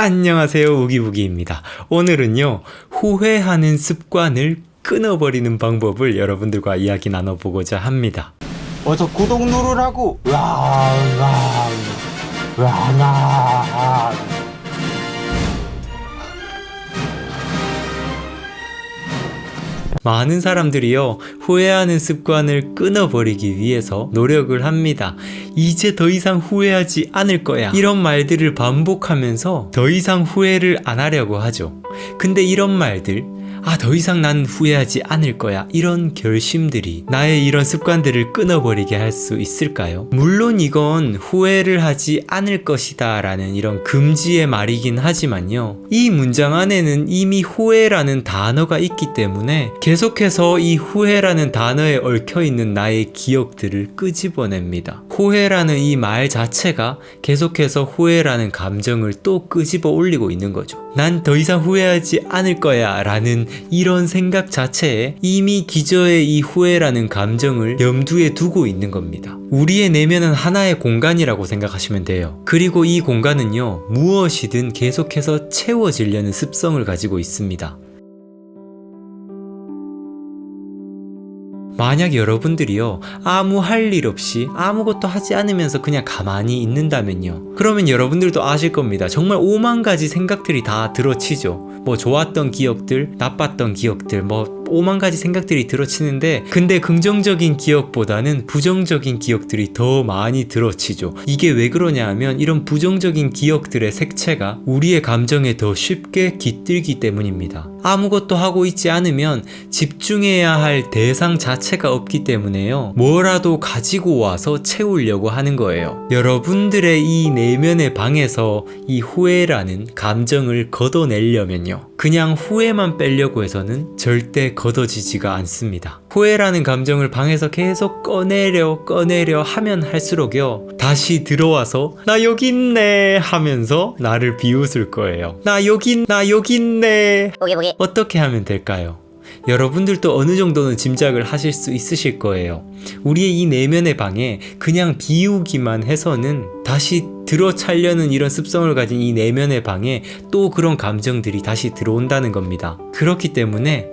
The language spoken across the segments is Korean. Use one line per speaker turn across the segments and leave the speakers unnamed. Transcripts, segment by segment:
안녕하세요, 우기부기입니다. 오늘은요, 후회하는 습관을 끊어버리는 방법을 여러분들과 이야기 나눠보고자 합니다.
어서 구독 누르라고. 으아.
많은 사람들이요, 후회하는 습관을 끊어버리기 위해서 노력을 합니다. 이제 더 이상 후회하지 않을 거야, 이런 말들을 반복하면서 더 이상 후회를 안 하려고 하죠. 근데 이런 말들, 더 이상 난 후회하지 않을 거야, 이런 결심들이 나의 이런 습관들을 끊어버리게 할 수 있을까요? 물론 이건 후회를 하지 않을 것이다 라는 이런 금지의 말이긴 하지만요, 이 문장 안에는 이미 후회라는 단어가 있기 때문에 계속해서 이 후회라는 단어에 얽혀있는 나의 기억들을 끄집어냅니다. 후회라는 이 말 자체가 계속해서 후회라는 감정을 또 끄집어 올리고 있는 거죠. 난 더 이상 후회하지 않을 거야 라는 이런 생각 자체에 이미 기저의 이 후회라는 감정을 염두에 두고 있는 겁니다. 우리의 내면은 하나의 공간이라고 생각하시면 돼요. 그리고 이 공간은요, 무엇이든 계속해서 채워지려는 습성을 가지고 있습니다. 만약 여러분들이요, 아무 할 일 없이 아무것도 하지 않으면서 그냥 가만히 있는다면요, 그러면 여러분들도 아실 겁니다. 정말 오만 가지 생각들이 다 들어치죠. 좋았던 기억들, 나빴던 기억들, 오만 가지 생각들이 들어치는데, 근데 긍정적인 기억보다는 부정적인 기억들이 더 많이 들어치죠. 이게 왜 그러냐 하면, 이런 부정적인 기억들의 색채가 우리의 감정에 더 쉽게 깃들기 때문입니다. 아무것도 하고 있지 않으면 집중해야 할 대상 자체가 없기 때문에요, 뭐라도 가지고 와서 채우려고 하는 거예요. 여러분들의 이 내면의 방에서 이 후회라는 감정을 걷어내려면요, 그냥 후회만 빼려고 해서는 절대 걷어지지가 않습니다. 후회라는 감정을 방에서 계속 꺼내려 하면 할수록요, 다시 들어와서 나 여기 있네 하면서 나를 비웃을 거예요. 나 여기 있네. 어떻게 하면 될까요? 여러분들도 어느 정도는 짐작을 하실 수 있으실 거예요. 우리의 이 내면의 방에 그냥 비우기만 해서는 다시 들어차려는 이런 습성을 가진 이 내면의 방에 또 그런 감정들이 다시 들어온다는 겁니다. 그렇기 때문에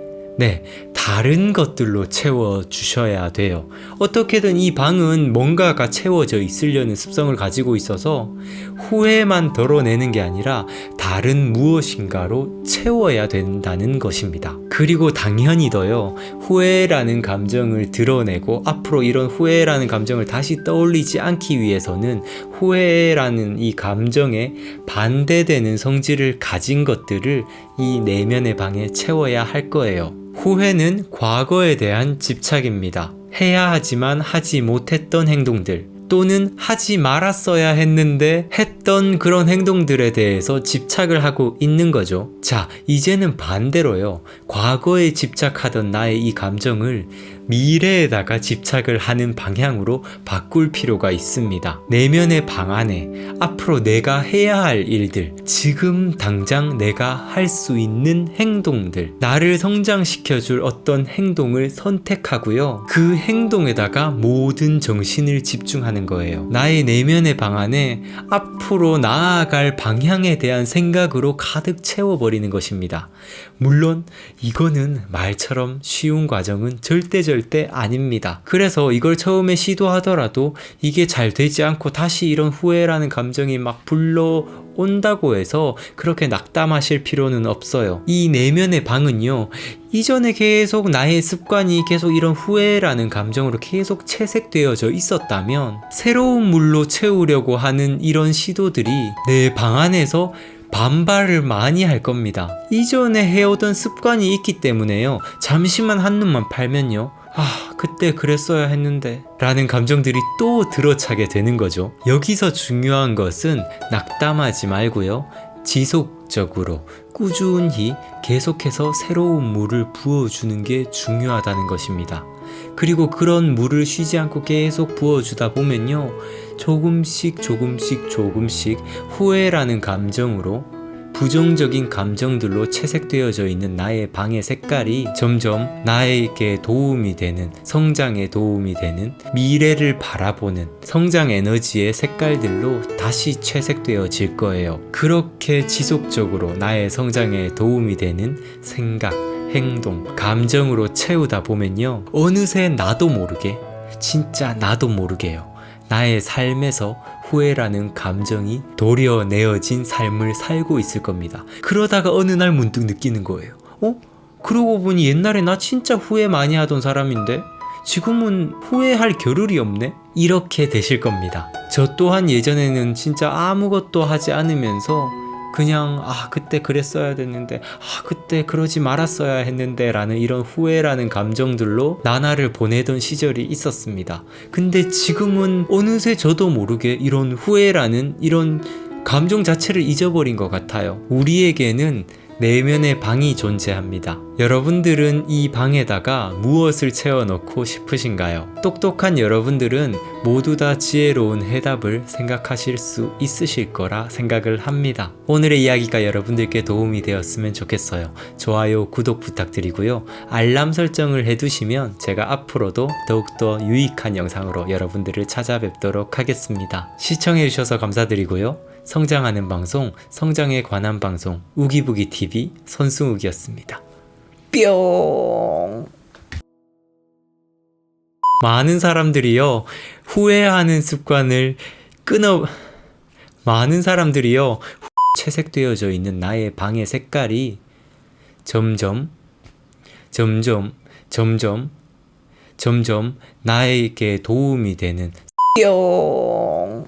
다른 것들로 채워주셔야 돼요. 어떻게든 이 방은 뭔가가 채워져 있으려는 습성을 가지고 있어서 후회만 덜어내는 게 아니라 다른 무엇인가로 채워야 된다는 것입니다. 그리고 당연히 더요, 후회라는 감정을 드러내고 앞으로 이런 후회라는 감정을 다시 떠올리지 않기 위해서는 후회라는 이 감정에 반대되는 성질을 가진 것들을 이 내면의 방에 채워야 할 거예요. 후회는 과거에 대한 집착입니다. 해야 하지만 하지 못했던 행동들, 또는 하지 말았어야 했는데 했던 그런 행동들에 대해서 집착을 하고 있는 거죠. 자, 이제는 반대로요, 과거에 집착하던 나의 이 감정을 미래에다가 집착을 하는 방향으로 바꿀 필요가 있습니다. 내면의 방 안에 앞으로 내가 해야 할 일들, 지금 당장 내가 할 수 있는 행동들, 나를 성장시켜줄 어떤 행동을 선택하고요, 그 행동에다가 모든 정신을 집중하는 거예요. 나의 내면의 방 안에 앞으로 나아갈 방향에 대한 생각으로 가득 채워버리는 것입니다. 물론 이거는 말처럼 쉬운 과정은 절대 아닙니다. 그래서 이걸 처음에 시도하더라도 이게 잘 되지 않고 다시 이런 후회라는 감정이 막 불러온다고 해서 그렇게 낙담하실 필요는 없어요. 이 내면의 방은요, 이전에 계속 나의 습관이 계속 이런 후회라는 감정으로 계속 채색되어져 있었다면 새로운 물로 채우려고 하는 이런 시도들이 내 방 안에서 반발을 많이 할 겁니다. 이전에 해오던 습관이 있기 때문에요, 잠시만 한눈만 팔면요, 그때 그랬어야 했는데 라는 감정들이 또 들어차게 되는 거죠. 여기서 중요한 것은 낙담하지 말고요, 지속적으로 꾸준히 계속해서 새로운 물을 부어주는 게 중요하다는 것입니다. 그리고 그런 물을 쉬지 않고 계속 부어주다 보면요, 조금씩 후회라는 감정으로 부정적인 감정들로 채색되어져 있는 나의 방의 색깔이 점점 나에게 도움이 되는, 성장에 도움이 되는, 미래를 바라보는 성장 에너지의 색깔들로 다시 채색되어질 거예요. 그렇게 지속적으로 나의 성장에 도움이 되는 생각, 행동, 감정으로 채우다 보면요, 어느새 나도 모르게, 진짜 나도 모르게요, 나의 삶에서 후회라는 감정이 도려내어진 삶을 살고 있을 겁니다. 그러다가 어느 날 문득 느끼는 거예요. 그러고 보니 옛날에 나 진짜 후회 많이 하던 사람인데 지금은 후회할 겨를이 없네? 이렇게 되실 겁니다. 저 또한 예전에는 진짜 아무것도 하지 않으면서 그냥 그때 그랬어야 됐는데, 그때 그러지 말았어야 했는데 라는 이런 후회라는 감정들로 나날을 보내던 시절이 있었습니다. 근데 지금은 어느새 저도 모르게 이런 후회라는 이런 감정 자체를 잊어버린 것 같아요. 우리에게는 내면의 방이 존재합니다. 여러분들은 이 방에다가 무엇을 채워넣고 싶으신가요? 똑똑한 여러분들은 모두 다 지혜로운 해답을 생각하실 수 있으실 거라 생각을 합니다. 오늘의 이야기가 여러분들께 도움이 되었으면 좋겠어요. 좋아요, 구독 부탁드리고요. 알람 설정을 해두시면 제가 앞으로도 더욱더 유익한 영상으로 여러분들을 찾아뵙도록 하겠습니다. 시청해주셔서 감사드리고요. 성장하는 방송, 성장에 관한 방송, 우기부기TV 손승욱이었습니다. 뿅! 많은 사람들이요, 후회하는 습관을 많은 사람들이요, 채색되어져 있는 나의 방의 색깔이 점점 나에게 도움이 되는 뿅!